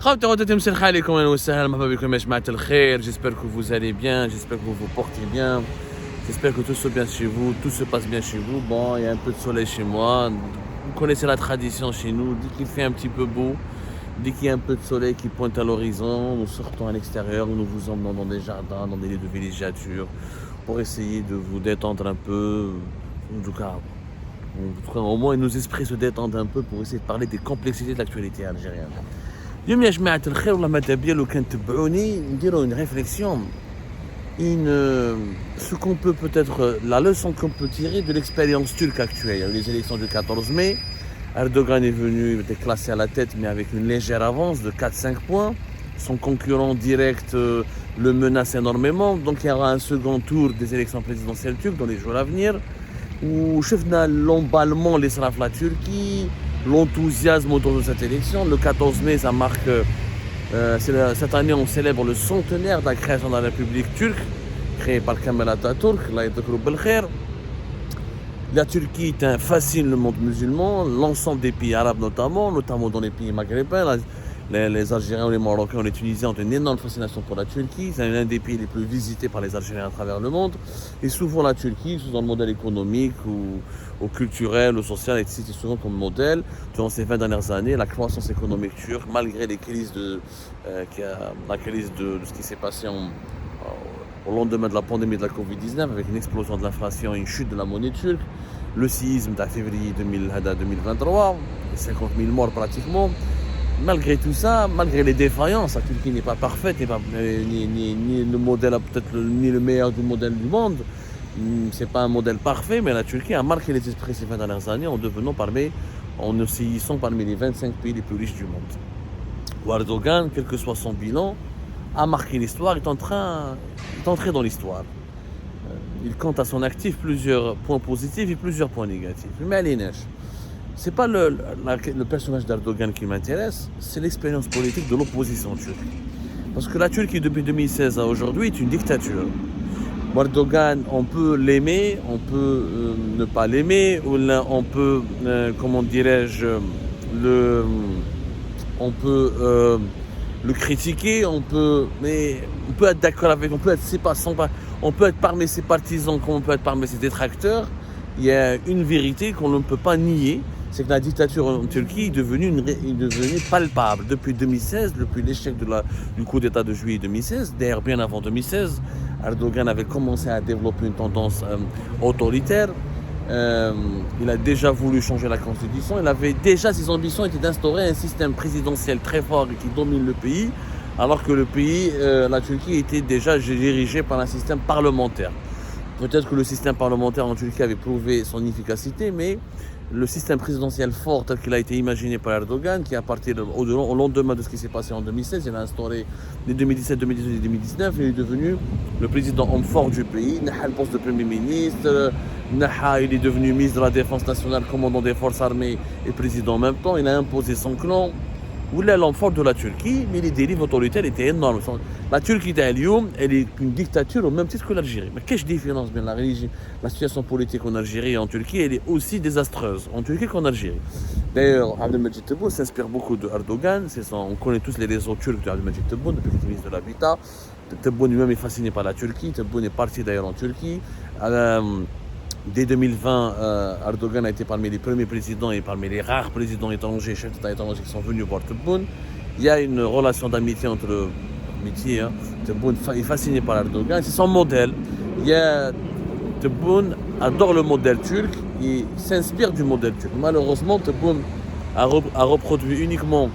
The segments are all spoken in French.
J'espère que vous allez bien, j'espère que vous vous portez bien, j'espère que tout se passe bien chez vous, tout se passe bien chez vous. Bon, il y a un peu de soleil chez moi. Vous connaissez la tradition chez nous, dès qu'il fait un petit peu beau, dès qu'il y a un peu de soleil qui pointe à l'horizon, nous sortons à l'extérieur, nous vous emmenons dans des jardins, dans des lieux de villégiature, pour essayer de vous détendre un peu. En tout cas, au moins nos esprits se détendent un peu pour essayer de parler des complexités de l'actualité algérienne. اليوم يا جماعة الخير والله ماذا بيا لو كان تبعوني نديروا une réflexion, ce qu'on peut peut-être, la leçon qu'on peut tirer de l'expérience turque actuelle. Il y a eu les élections du 14 mai, Erdogan est venu, il était classé à la tête mais avec une légère avance de 4-5 points. Son concurrent direct le menace énormément, donc il y aura un second tour des élections présidentielles turques dans les jours à venir, où شفنا l'emballement اللي صرا في la Turquie, l'enthousiasme autour de cette élection. Le 14 mai, ça marque, cette année, on célèbre le centenaire de la création de la République turque, créée par Kemal Atatürk. La Turquie fascine le monde musulman, l'ensemble des pays arabes notamment dans les pays maghrébins. Les Algériens ou les Marocains ou les Tunisiens ont une énorme fascination pour la Turquie. C'est l'un des pays les plus visités par les Algériens à travers le monde. Et souvent la Turquie, dans le modèle économique ou culturel ou social, est citée souvent comme modèle. Durant ces 20 dernières années, la croissance économique turque, malgré les crises la crise de ce qui s'est passé au lendemain de la pandémie de la Covid-19, avec une explosion de l'inflation et une chute de la monnaie turque, le séisme de février 2023, 50 000 morts pratiquement. Malgré tout ça, malgré les défaillances, la Turquie n'est pas parfaite, ni le modèle, peut-être ni le meilleur du modèle du monde. C'est pas un modèle parfait, mais la Turquie a marqué les esprits ces 20 dernières années en oscillant parmi les 25 pays les plus riches du monde. Erdogan, quel que soit son bilan, a marqué l'histoire, est entré dans l'histoire. Il compte à son actif plusieurs points positifs et plusieurs points négatifs. Mais allez, c'est pas le personnage d'Erdogan qui m'intéresse, c'est l'expérience politique de l'opposition turque. Parce que la Turquie, depuis 2016 à aujourd'hui, est une dictature. Erdogan, on peut l'aimer, on peut ne pas l'aimer, ou là, on peut, le critiquer, on peut être d'accord avec, on peut être parmi ses partisans comme on peut être parmi ses détracteurs. Il y a une vérité qu'on ne peut pas nier, c'est que la dictature en Turquie est devenue palpable depuis 2016, depuis l'échec du coup d'État de juillet 2016. D'ailleurs, bien avant 2016, Erdogan avait commencé à développer une tendance autoritaire. Il a déjà voulu changer la constitution. Ses ambitions étaient d'instaurer un système présidentiel très fort et qui domine le pays, alors que la Turquie était déjà dirigée par un système parlementaire. Peut-être que le système parlementaire en Turquie avait prouvé son efficacité, mais le système présidentiel fort tel qu'il a été imaginé par Erdogan, qui a parti au lendemain de ce qui s'est passé en 2016, il a instauré les 2017, 2018 et 2019, il est devenu le président homme fort du pays, il a le poste de premier ministre, il est devenu ministre de la Défense nationale, commandant des forces armées et président en même temps, il a imposé son clan. Ou l'homme fort de la Turquie, mais les dérives autoritaires étaient énormes. La Turquie d'Alioum, elle est une dictature au même titre que l'Algérie. Mais quelle différence bien la situation politique en Algérie et en Turquie, elle est aussi désastreuse en Turquie qu'en Algérie. D'ailleurs, Abdelmajid Tebboune s'inspire beaucoup de Erdogan. On connaît tous les réseaux turcs d'Abdelmajid Tebboune depuis qu'il est ministre de l'Habitat. Tebboune lui-même est fasciné par la Turquie. Tebboune est parti d'ailleurs en Turquie. Dès 2020, Erdogan a été parmi les premiers présidents et parmi les rares présidents étrangers, chefs d'État étrangers qui sont venus voir Tebboune. Il y a une relation d'amitié Tebboune est fasciné par Erdogan, c'est son modèle. Tebboune adore le modèle turc et s'inspire du modèle turc. Malheureusement, Tebboune a reproduit uniquement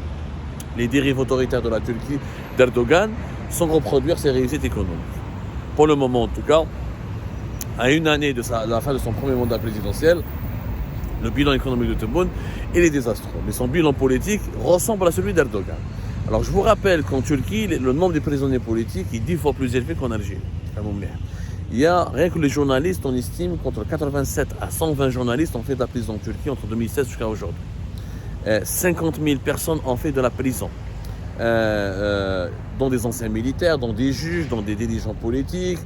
les dérives autoritaires de la Turquie d'Erdogan sans reproduire ses réussites économiques. Pour le moment en tout cas, à une année de la fin de son premier mandat présidentiel, le bilan économique de Tebboune est désastreux. Mais son bilan politique ressemble à celui d'Erdogan. Alors je vous rappelle qu'en Turquie, le nombre de prisonniers politiques est 10 fois plus élevé qu'en Algérie. Il y a, rien que les journalistes, on estime qu'entre 87 à 120 journalistes ont fait de la prison en Turquie entre 2016 jusqu'à aujourd'hui. 50 000 personnes ont fait de la prison. dans des anciens militaires, dans des juges, dans des dirigeants politiques,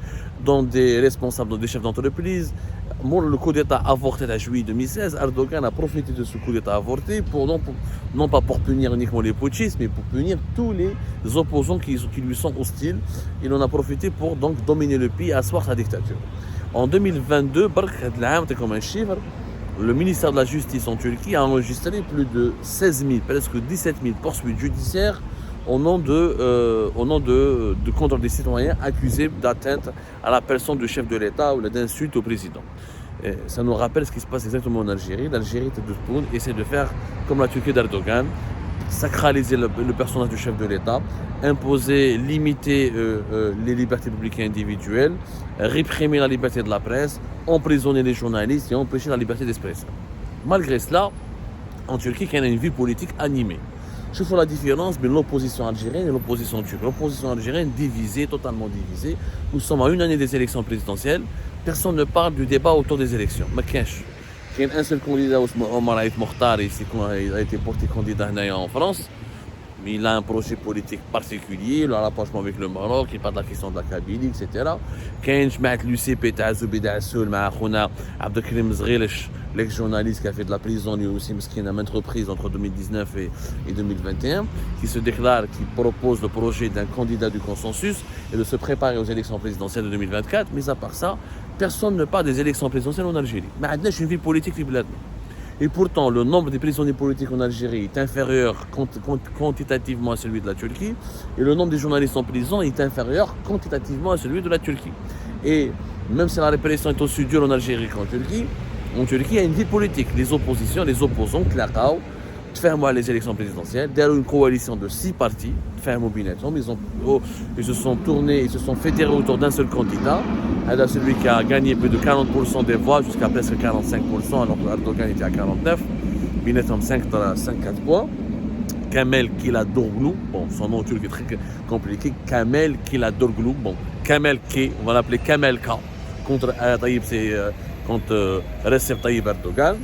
dans des responsables, dans des chefs d'entreprise. Le coup d'État avorté en juillet 2016, Erdogan a profité de ce coup d'État avorté non pas pour punir uniquement les putschistes, mais pour punir tous les opposants qui lui sont hostiles. Il en a profité pour donc dominer le pays et asseoir sa dictature. En 2022, comme un chiffre, le ministère de la Justice en Turquie a enregistré plus de 16 000, presque 17 000 poursuites judiciaires au nom de contre des citoyens accusés d'atteinte à la personne du chef de l'État ou d'insulte au président. Et ça nous rappelle ce qui se passe exactement en Algérie. L'Algérie essaie de faire comme la Turquie d'Erdogan, sacraliser le personnage du chef de l'État, imposer, limiter les libertés publiques et individuelles, réprimer la liberté de la presse, emprisonner les journalistes et empêcher la liberté d'expression. Malgré cela, en Turquie, il y a une vie politique animée. Je fais la différence entre l'opposition algérienne et l'opposition turque. L'opposition algérienne divisée, totalement divisée. Nous sommes à une année des élections présidentielles. Personne ne parle du débat autour des élections. Mais il y a un seul candidat, Omar Aït Mokhtar, il a été porté candidat en France. Mais il a un projet politique particulier, le rapprochement avec le Maroc, il parle de la question de la Kabylie, etc. كاين جماعة l'UCP تاع زبيدة عسول مع خونا عبد الكريم زغيلش, l'ex-journaliste qui a fait de la prison lui aussi مسكين à maintes reprises entre 2019 et 2021, qui se déclare, qui propose le projet d'un candidat du consensus et de se préparer aux élections présidentielles de 2024. Mais à part ça, personne ne parle des élections présidentielles en Algérie. Mais il y a une vie politique في بلادنا. Et pourtant, le nombre de prisonniers politiques en Algérie est inférieur quantitativement à celui de la Turquie. Et le nombre de journalistes en prison est inférieur quantitativement à celui de la Turquie. Et même si la répression est aussi dure en Algérie qu'en Turquie, il y a une vie politique. Les opposants, Tlaqaw, تفهموا les élections présidentielles, derrière une coalition de 6 partis, ils se sont tournés, ils se sont fédérés autour d'un seul candidat, celui qui a gagné plus de 40% des voix jusqu'à presque 45%, alors que Erdogan était à 49%, Binetom 5-4 points. Kamel Kılıçdaroğlu, bon, son nom turc est très compliqué, Kamel Kılıçdaroğlu, bon, Kamel K, on va l'appeler Kamel K, contre Recep Tayyip Erdogan.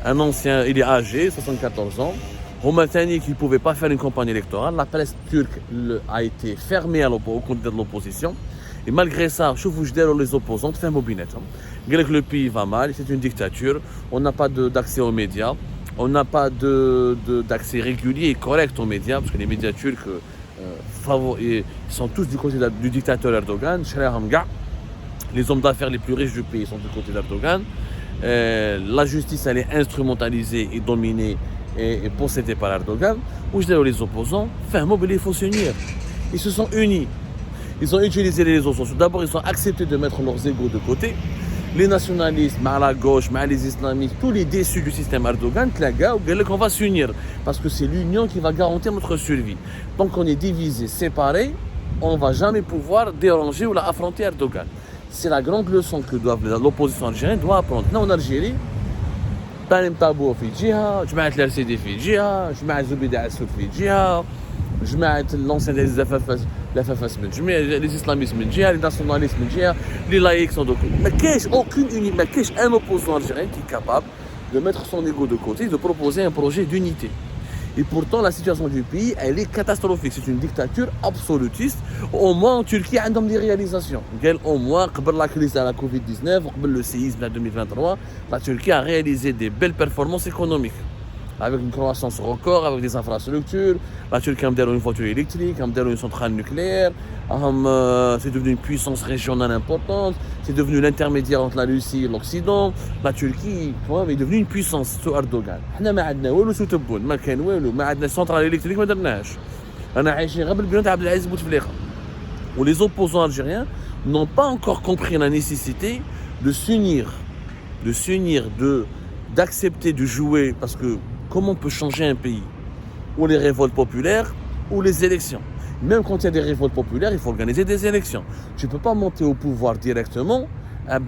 Un ancien, il est âgé, 74 ans. Romatani qui ne pouvait pas faire une campagne électorale. La presse turque a été fermée au candidat de l'opposition. Et malgré ça, je vous dis les opposants, fait un mobinet. Le pays va mal, c'est une dictature. On n'a pas d'accès aux médias. On n'a pas d'accès régulier et correct aux médias, parce que les médias turcs sont tous du côté du dictateur Erdogan. Les hommes d'affaires les plus riches du pays sont du côté d'Erdogan. La justice, elle est instrumentalisée et dominée et possédée par Erdogan. Où je dis les opposants, il faut s'unir. Ils se sont unis. Ils ont utilisé les réseaux sociaux. D'abord, ils ont accepté de mettre leurs égos de côté. Les nationalistes, la gauche, les islamistes, tous les déçus du système Erdogan, on va s'unir. Parce que c'est l'union qui va garantir notre survie. Tant qu'on est divisé, séparé, on ne va jamais pouvoir déranger ou affronter Erdogan. C'est la grande leçon que l'opposition algérienne doit apprendre. Nous, en Algérie, Talim Tabou في جهة, جماعة الRCD في جهة, جماعة زبيدة عسول في جهة, جماعة l'ancien des FFS من جهة, les islamistes من جهة, les nationalistes من جهة, les laïcs sont de côté. Mais qu'est-ce aucune unité, mais qu'est-ce un opposant algérien qui est capable de mettre son ego de côté, de proposer un projet d'unité. Et pourtant, la situation du pays, elle est catastrophique. C'est une dictature absolutiste. Au moins, en Turquie, il y a des réalisations. Au moins, avant la crise de la Covid-19, avant le séisme de 2023, la Turquie a réalisé des belles performances économiques. Avec une croissance record, avec des infrastructures. La Turquie a une voiture électrique, a une centrale nucléaire. C'est devenu une puissance régionale importante. C'est devenu l'intermédiaire entre la Russie et l'Occident. La Turquie est devenue une puissance sous Erdogan. Nous n'avons pas de centrale électrique. Où les opposants algériens n'ont pas encore compris la nécessité de s'unir, d'accepter de jouer, parce que comment on peut changer un pays? Ou les révoltes populaires, ou les élections. Même quand il y a des révoltes populaires, il faut organiser des élections. Tu ne peux pas monter au pouvoir directement,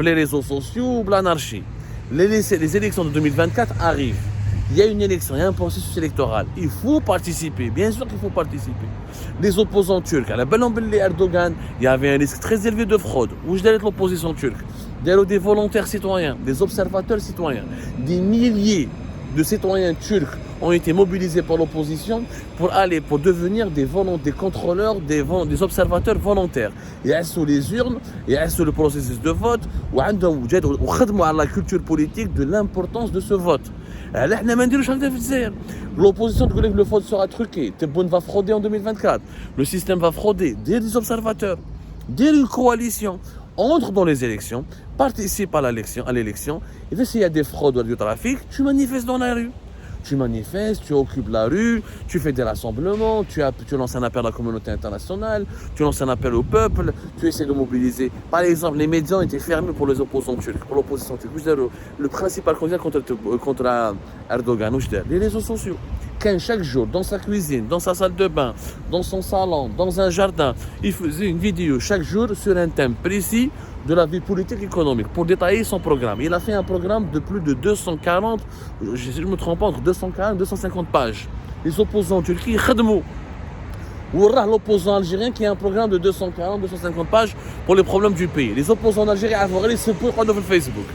les réseaux sociaux ou l'anarchie. Les élections de 2024 arrivent. Il y a une élection, il y a un processus électoral. Il faut participer, bien sûr qu'il faut participer. Les opposants turcs, à la belle Erdogan, il y avait un risque très élevé de fraude. Où je dirais l'opposition turque? Des volontaires citoyens, des observateurs citoyens, des milliers de citoyens turcs ont été mobilisés par l'opposition pour devenir des contrôleurs, des observateurs volontaires. يعسوا les urnes, يعسوا le processus de vote, وخدموا على la culture politique de l'importance de ce vote. Alors, احنا ما نديروش هكذا في الجزائر. L'opposition te dit que le vote sera truqué, Tebboune va frauder en 2024, le système va frauder, des observateurs, une coalition entre dans les élections, participe à l'élection, et s'il y a des fraudes ou du trafic, tu manifestes dans la rue. Tu manifestes, tu occupes la rue, tu fais des rassemblements, tu lances un appel à la communauté internationale, tu lances un appel au peuple, tu essaies de mobiliser. Par exemple, les médias ont été fermés pour les opposants turcs, pour l'opposition turque. Le principal candidat contre Erdogan, les réseaux sociaux. Chaque jour, dans sa cuisine, dans sa salle de bain, dans son salon, dans un jardin, il faisait une vidéo chaque jour sur un thème précis de la vie politique et économique pour détailler son programme. Il a fait un programme de plus de 240, je ne me trompe pas, entre 240 et 250 pages. Les opposants en Turquie, khadmou. Ou l'opposant algérien qui a un programme de 240-250 pages pour les problèmes du pays. Les opposants algériens avaient ce point sur Facebook.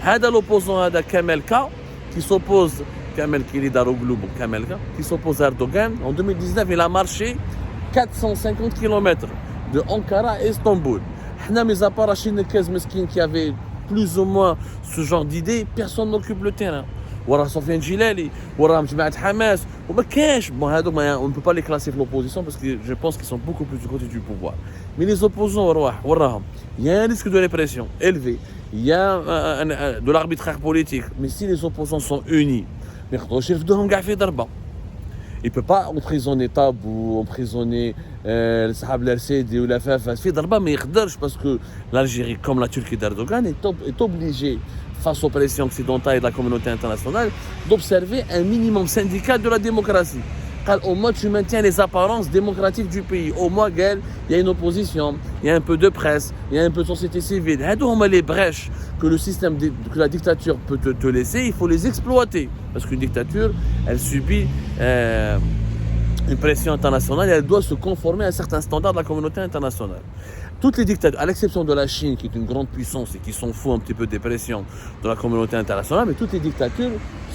Hada l'opposant à Kamel K qui s'oppose Kamel Kilidaroglu, qui s'oppose à Erdogan. En 2019, il a marché 450 km de Ankara à Istanbul. Mis à part Rachid Nekez Meskin qui avait plus ou moins ce genre d'idée, personne n'occupe le terrain. Wara Sofiane Djilali, Wara Mjmaat Hamas, on ne peut pas les classer pour l'opposition parce que je pense qu'ils sont beaucoup plus du côté du pouvoir. Mais les opposants, il y a un risque de répression élevé, il y a de l'arbitraire politique. Mais si les opposants sont unis, il ne peut pas emprisonner Tab ou emprisonner le Sahab l'RCD ou la FFS. Parce que l'Algérie, comme la Turquie d'Erdogan, est obligée, face aux pressions occidentales et de la communauté internationale, d'observer un minimum syndical de la démocratie. Au moins, tu maintiens les apparences démocratiques du pays. Au moins, il y a une opposition, il y a un peu de presse, il y a un peu de société civile. Les brèches que le système, que la dictature peut te laisser, il faut les exploiter. Parce qu'une dictature, elle subit une pression internationale et elle doit se conformer à certains standards de la communauté internationale. Toutes les dictatures, à l'exception de la Chine, qui est une grande puissance et qui s'en fout un petit peu des pressions de la communauté internationale, mais toutes les dictatures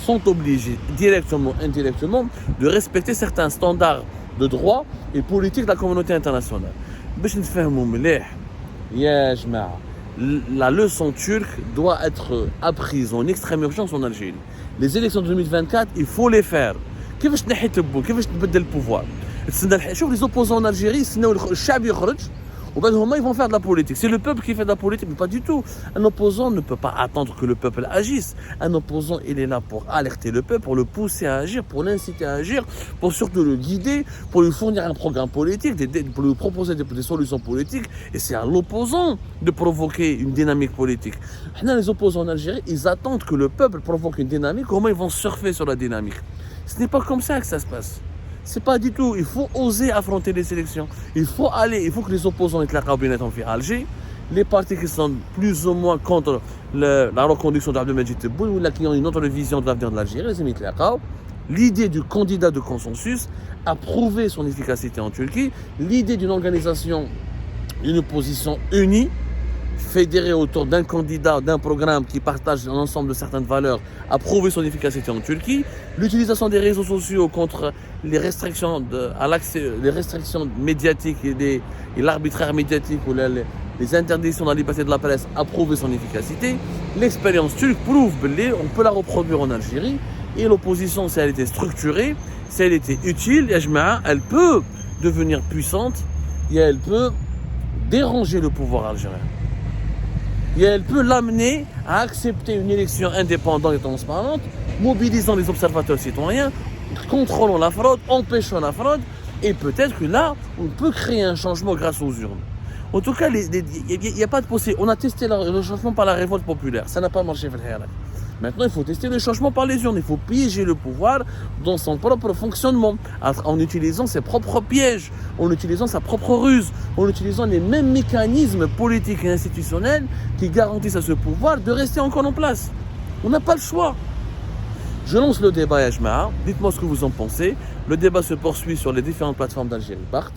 sont obligées, directement ou indirectement, de respecter certains standards de droit et politique de la communauté internationale. La leçon turque doit être apprise en extrême urgence en Algérie. Les élections de 2024, il faut les faire. كيفاش تنحي تبون كيفاش تبدل البوفوار شوف les opposants en Algérie يستناو الشعب يخرج وبعد هما ils vont faire de la politique. C'est le peuple qui fait de la politique, mais pas du tout. Un opposant ne peut pas attendre que le peuple agisse. Un opposant, il est là pour alerter le peuple, pour le pousser à agir, pour l'inciter à agir, pour surtout le guider, pour lui fournir un programme politique, pour lui proposer des solutions politiques. Et c'est à l'opposant de provoquer une dynamique politique. Les opposants en Algérie, ils attendent que le peuple provoque une dynamique, comment ils vont surfer sur la dynamique. Ce n'est pas comme ça que ça se passe. C'est pas du tout. Il faut oser affronter les élections. Il faut que les opposants aient la cabinet en fait à Alger. Les partis qui sont plus ou moins contre la reconduction d'Abdelmajid Tebboune ou qui ont une autre vision de l'avenir de l'Algérie, l'idée du candidat de consensus a prouvé son efficacité en Turquie. L'idée d'une organisation, d'une opposition unie, fédérée autour d'un candidat, d'un programme qui partage l'ensemble de certaines valeurs, a prouvé son efficacité en Turquie. L'utilisation des réseaux sociaux contre les restrictions à l'accès, les restrictions médiatiques et l'arbitraire médiatique ou les interdictions de la liberté de la presse a prouvé son efficacité. L'expérience turque prouve qu'on peut la reproduire en Algérie. Et l'opposition, si elle était structurée, si elle était utile, elle peut devenir puissante et elle peut déranger le pouvoir algérien. Et elle peut l'amener à accepter une élection indépendante et transparente, mobilisant les observateurs citoyens, contrôlant la fraude, empêchant la fraude, et peut-être que là, on peut créer un changement grâce aux urnes. En tout cas, il n'y a pas de possible. On a testé le changement par la révolte populaire, ça n'a pas marché. Maintenant, il faut tester le changement par les urnes. Il faut piéger le pouvoir dans son propre fonctionnement, en utilisant ses propres pièges, en utilisant sa propre ruse, en utilisant les mêmes mécanismes politiques et institutionnels qui garantissent à ce pouvoir de rester encore en place. On n'a pas le choix. Je lance le débat, Yajma. Dites-moi ce que vous en pensez. Le débat se poursuit sur les différentes plateformes d'Algérie Part.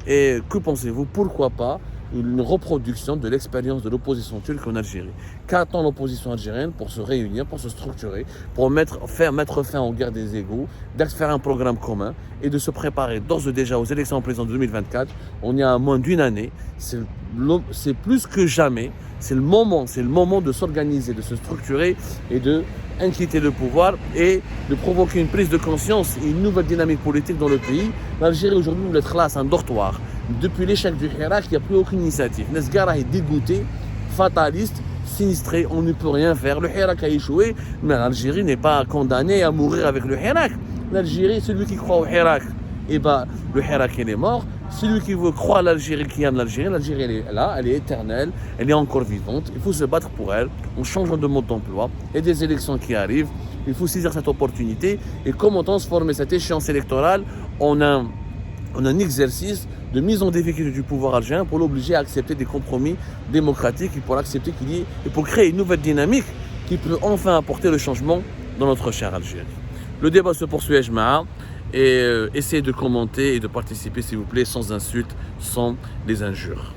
Et que pensez-vous? Pourquoi pas une reproduction de l'expérience de l'opposition turque en Algérie. Qu'attend l'opposition algérienne pour se réunir, pour se structurer, pour mettre fin aux guerres des égaux, de faire un programme commun et de se préparer d'ores et déjà aux élections présidentielles de 2024. On y a à moins d'une année. C'est plus que jamais. C'est le moment de s'organiser, de se structurer et de inquiéter le pouvoir et de provoquer une prise de conscience et une nouvelle dynamique politique dans le pays. L'Algérie aujourd'hui voulait être là, c'est un dortoir. Depuis l'échec du Hirak, il n'y a plus aucune initiative. Nesgara est dégoûté, fataliste, sinistré, on ne peut rien faire. Le Hirak a échoué, mais l'Algérie n'est pas condamnée à mourir avec le Hirak. L'Algérie, celui qui croit au Hirak, le Hirak il est mort. Celui qui veut croire l'Algérie, qui aime l'Algérie, l'Algérie elle est là, elle est éternelle, elle est encore vivante. Il faut se battre pour elle, on change de mode d'emploi. Il y a des élections qui arrivent, il faut saisir cette opportunité. Et comment transformer cette échéance électorale en un exercice de mise en difficulté du pouvoir algérien pour l'obliger à accepter des compromis démocratiques et pour accepter qu'il y ait, et pour créer une nouvelle dynamique qui peut enfin apporter le changement dans notre chère Algérie. Le débat se poursuit, Jma'a. Et essayez de commenter et de participer, s'il vous plaît, sans insultes, sans les injures.